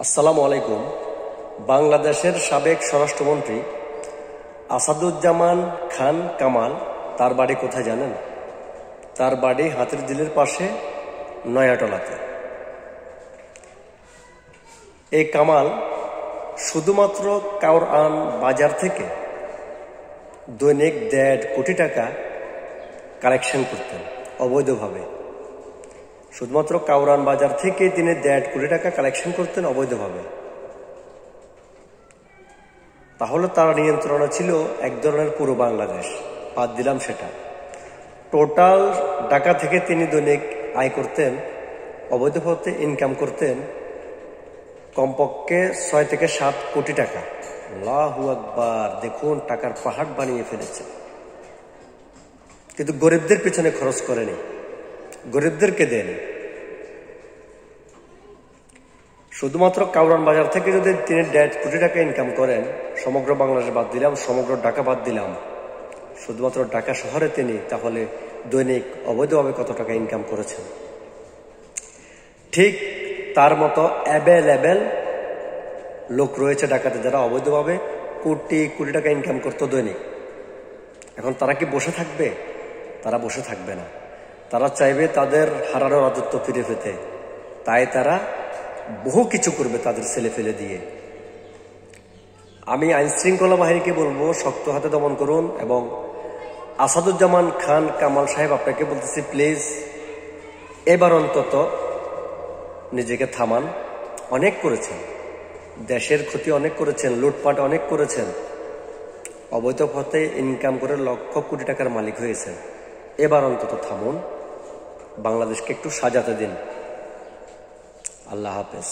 আসসালামু আলাইকুম। বাংলাদেশের সাবেক স্বরাষ্ট্রমন্ত্রী আসাদুজ্জামান খান কামাল, তার বাড়ি কোথায় জানেন? তার বাড়ি হাতিরঝিলের পাশে নয়াটলাতে। এই কামাল শুধুমাত্র কাউরান বাজার থেকে দৈনিক 1.5 কোটি টাকা কালেকশন করতেন অবৈধভাবে। শুধুমাত্র কাউরান বাজার থেকে তিনি 1.5 কোটি টাকা কালেকশন করতেন অবৈধভাবে। তাহলে তার নিয়ন্ত্রণে ছিল এক ধরনের পুরো বাংলাদেশ। বাদ দিলাম সেটা, টোটাল টাকা থেকে তিনি দৈনিক আয় করতেন, অবৈধ পথে ইনকাম করতেন কমপক্ষে 6 থেকে 7 কোটি টাকা। আল্লাহু আকবার! দেখুন, টাকার পাহাড় বানিয়ে ফেলেছে। কিন্তু গরিবদের পিছনে খরচ করেনি, গরিবদেরকে দেন। শুধুমাত্র কাউরান বাজার থেকে যদি তিনি 1.5 কোটি টাকা ইনকাম করেন, সমগ্র বাংলাদেশ বাদ দিলাম, সমগ্র ঢাকা বাদ দিলাম, শুধুমাত্র ঢাকা শহরে তিনি তাহলে দৈনিক অবৈধভাবে কত টাকা ইনকাম করেছেন? ঠিক তার মতো অ্যাভেলেবেল লোক রয়েছে ঢাকাতে যারা অবৈধভাবে কোটি কোটি টাকা ইনকাম করতো দৈনিক। এখন তারা কি বসে থাকবে? তারা বসে থাকবে না। তারা চাইবে তাদের হারানো রাজত্ব ফিরে পেতে। তাই তারা বহু কিছু করবে তাদের ছেলে ফেলে দিয়ে। আমি আইন শৃঙ্খলা বাহিনীকে বলবো, শক্ত হাতে দমন করুন। এবং আসাদুজ্জামান খান কামাল সাহেব, আপনাকে বলতেছি, প্লিজ এবার অন্তত নিজেকে থামান। অনেক করেছেন, দেশের ক্ষতি অনেক করেছেন, লুটপাট অনেক করেছেন, অবৈধ পথে ইনকাম করে লক্ষ কোটি টাকার মালিক হয়েছেন। এবার অন্তত থামুন, বাংলাদেশকে একটু সাজাতে দিন। আল্লাহ হাফেজ।